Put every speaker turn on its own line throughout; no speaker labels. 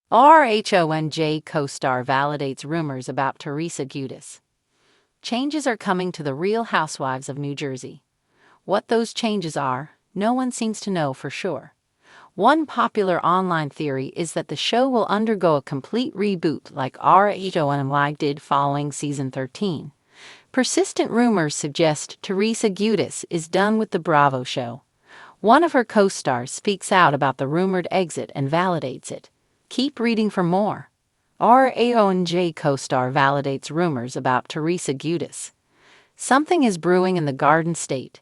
RHONJ co-star validates rumors about Teresa Giudice. Changes are coming to the Real Housewives of New Jersey. What those changes are, no one seems to know for sure. One popular online theory is that the show will undergo a complete reboot like RHONY did following season 13. Persistent rumors suggest Teresa Giudice is done with the Bravo show. One of her co-stars speaks out about the rumored exit and validates it. Keep reading for more. RHONJ co-star validates rumors about Teresa Giudice. Something is brewing in the Garden State.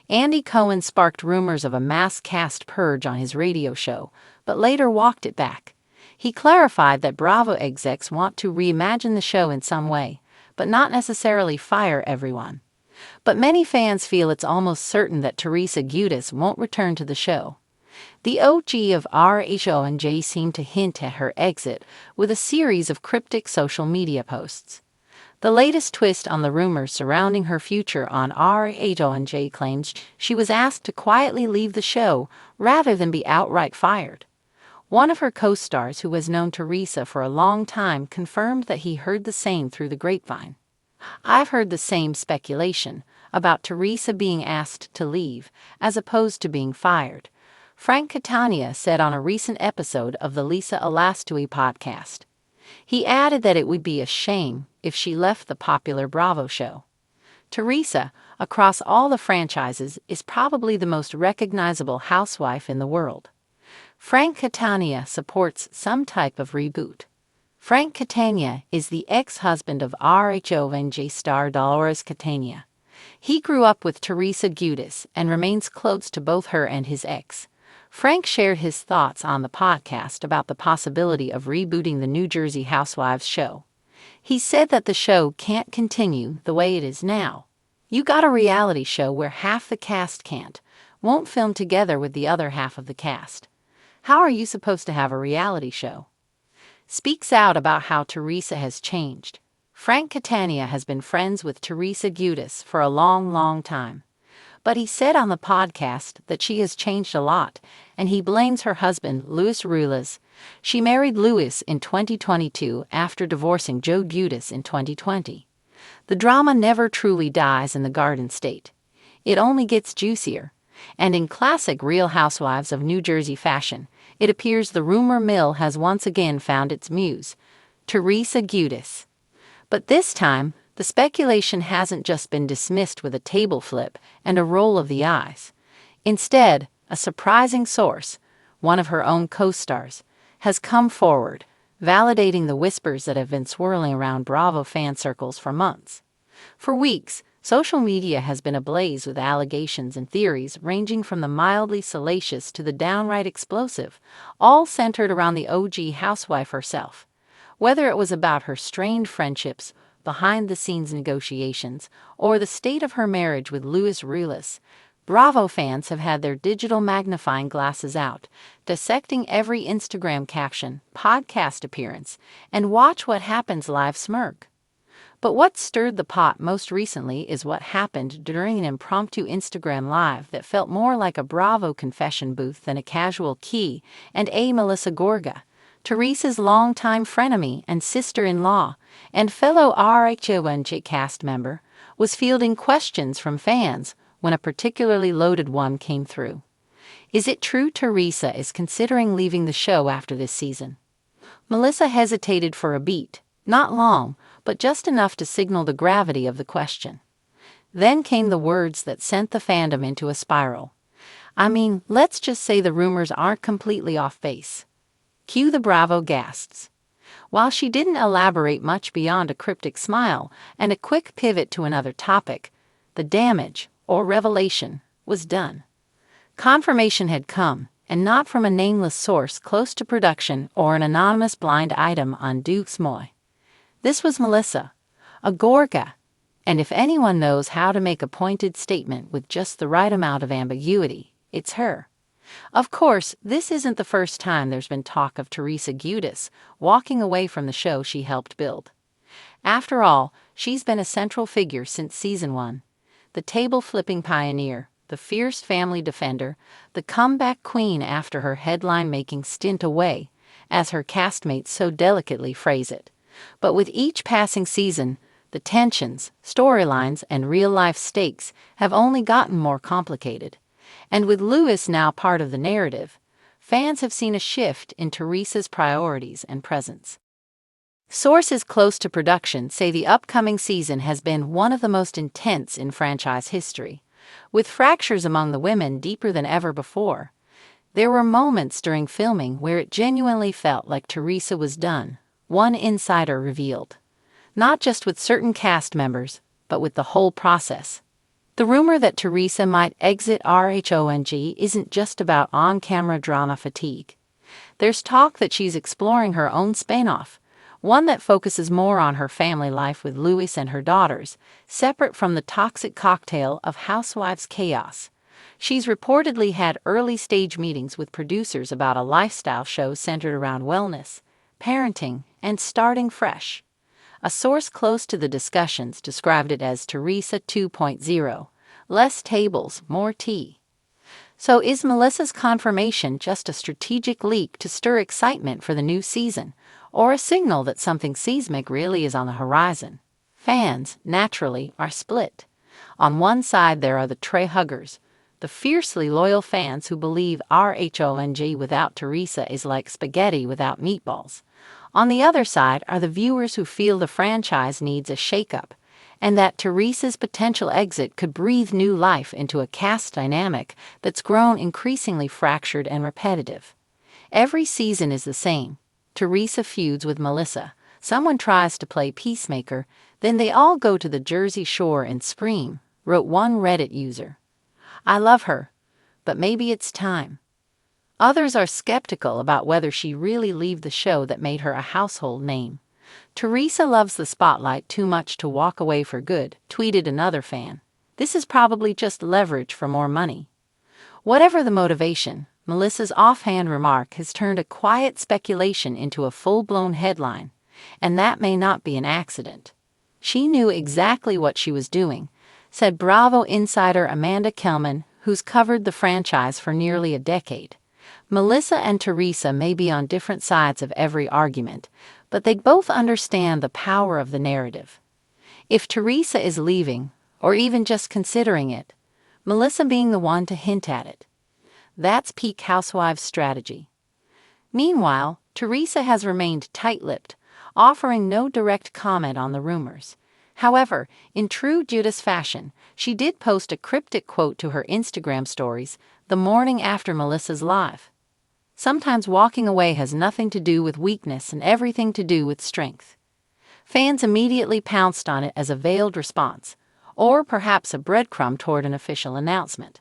Andy Cohen sparked rumors of a mass cast purge on his radio show, but later walked it back. He clarified that Bravo execs want to reimagine the show in some way, but not necessarily fire everyone. But many fans feel it's almost certain that Teresa Giudice won't return to the show. The OG of RHONJ seemed to hint at her exit with a series of cryptic social media posts. The latest twist on the rumors surrounding her future on RHONJ claims she was asked to quietly leave the show rather than be outright fired. One of her co-stars, who has known Teresa for a long time, confirmed that he heard the same through the grapevine. "I've heard the same speculation about Teresa being asked to leave as opposed to being fired," Frank Catania said on a recent episode of the Lisa Elastui podcast. He added that it would be a shame if she left the popular Bravo show. Teresa, across all the franchises, is probably the most recognizable housewife in the world. Frank Catania supports some type of reboot. Frank Catania is the ex-husband of RHONJ star Dolores Catania. He grew up with Teresa Giudice and remains close to both her and his ex. Frank shared his thoughts on the podcast about the possibility of rebooting the New Jersey Housewives show. He said that the show can't continue the way it is now. "You got a reality show where half the cast won't film together with the other half of the cast. How are you supposed to have a reality show?" Speaks out about how Teresa has changed. Frank Catania has been friends with Teresa Giudice for a long time. But he said on the podcast that she has changed a lot, and he blames her husband, Louis Ruiz. She married Louis in 2022 after divorcing Joe Giudice in 2020. The drama never truly dies in the Garden State. It only gets juicier. And in classic Real Housewives of New Jersey fashion, it appears the rumor mill has once again found its muse, Teresa Giudice. But this time, the speculation hasn't just been dismissed with a table flip and a roll of the eyes. Instead, a surprising source, one of her own co-stars, has come forward, validating the whispers that have been swirling around Bravo fan circles for months. For weeks, social media has been ablaze with allegations and theories ranging from the mildly salacious to the downright explosive, all centered around the OG housewife herself. Whether it was about her strained friendships, behind-the-scenes negotiations, or the state of her marriage with Louis Ruiz, Bravo fans have had their digital magnifying glasses out, dissecting every Instagram caption, podcast appearance, and watch what happens live smirk. But what stirred the pot most recently is what happened during an impromptu Instagram live that felt more like a Bravo confession booth than a casual Q&A. Melissa Gorga, Teresa's longtime frenemy and sister-in-law, and fellow RHONJ cast member, was fielding questions from fans when a particularly loaded one came through. Is it true Teresa is considering leaving the show after this season? Melissa hesitated for a beat, not long, but just enough to signal the gravity of the question. Then came the words that sent the fandom into a spiral. "I mean, let's just say the rumors aren't completely off base." Cue the Bravo gasps. While she didn't elaborate much beyond a cryptic smile and a quick pivot to another topic, the damage, or revelation, was done. Confirmation had come, and not from a nameless source close to production or an anonymous blind item on Duke's Moy. This was Melissa, a Gorga, and if anyone knows how to make a pointed statement with just the right amount of ambiguity, it's her. Of course, this isn't the first time there's been talk of Teresa Giudice walking away from the show she helped build. After all, she's been a central figure since season 1. The table-flipping pioneer, the fierce family defender, the comeback queen after her headline-making stint away, as her castmates so delicately phrase it. But with each passing season, the tensions, storylines, and real-life stakes have only gotten more complicated. And with Louis now part of the narrative, fans have seen a shift in Teresa's priorities and presence. Sources close to production say the upcoming season has been one of the most intense in franchise history, with fractures among the women deeper than ever before. There were moments during filming where it genuinely felt like Teresa was done, one insider revealed. Not just with certain cast members, but with the whole process. The rumor that Teresa might exit RHONG isn't just about on-camera drama fatigue. There's talk that she's exploring her own spin-off, one that focuses more on her family life with Louis and her daughters, separate from the toxic cocktail of Housewives chaos. She's reportedly had early-stage meetings with producers about a lifestyle show centered around wellness, parenting, and starting fresh. A source close to the discussions described it as Teresa 2.0, less tables, more tea. So is Melissa's confirmation just a strategic leak to stir excitement for the new season, or a signal that something seismic really is on the horizon? Fans, naturally, are split. On one side there are the Trey huggers, the fiercely loyal fans who believe RHONG without Teresa is like spaghetti without meatballs. On the other side are the viewers who feel the franchise needs a shakeup, and that Teresa's potential exit could breathe new life into a cast dynamic that's grown increasingly fractured and repetitive. Every season is the same. Teresa feuds with Melissa, someone tries to play peacemaker, then they all go to the Jersey Shore and scream, wrote one Reddit user. I love her, but maybe it's time. Others are skeptical about whether she really leave the show that made her a household name. Teresa loves the spotlight too much to walk away for good, tweeted another fan. This is probably just leverage for more money. Whatever the motivation, Melissa's offhand remark has turned a quiet speculation into a full-blown headline, and that may not be an accident. She knew exactly what she was doing, said Bravo insider Amanda Kelman, who's covered the franchise for nearly a decade. Melissa and Teresa may be on different sides of every argument, but they both understand the power of the narrative. If Teresa is leaving, or even just considering it, Melissa being the one to hint at it. That's peak Housewives strategy. Meanwhile, Teresa has remained tight-lipped, offering no direct comment on the rumors. However, in true Giudice fashion, she did post a cryptic quote to her Instagram stories the morning after Melissa's live. Sometimes walking away has nothing to do with weakness and everything to do with strength. Fans immediately pounced on it as a veiled response, or perhaps a breadcrumb toward an official announcement.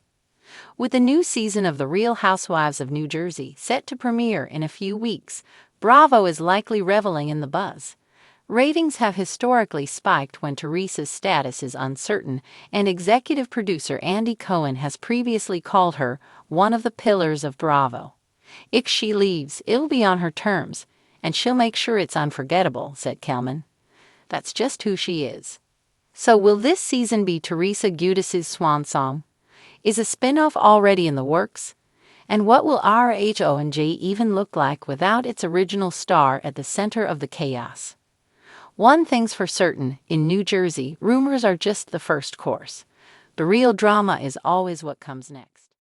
With the new season of The Real Housewives of New Jersey set to premiere in a few weeks, Bravo is likely reveling in the buzz. Ratings have historically spiked when Teresa's status is uncertain, and executive producer Andy Cohen has previously called her one of the pillars of Bravo. If she leaves, it'll be on her terms, and she'll make sure it's unforgettable, said Kelman. That's just who she is. So will this season be Teresa Giudice's swan song? Is a spin-off already in the works? And what will RHONG even look like without its original star at the center of the chaos? One thing's for certain, in New Jersey, rumors are just the first course. The real drama is always what comes next.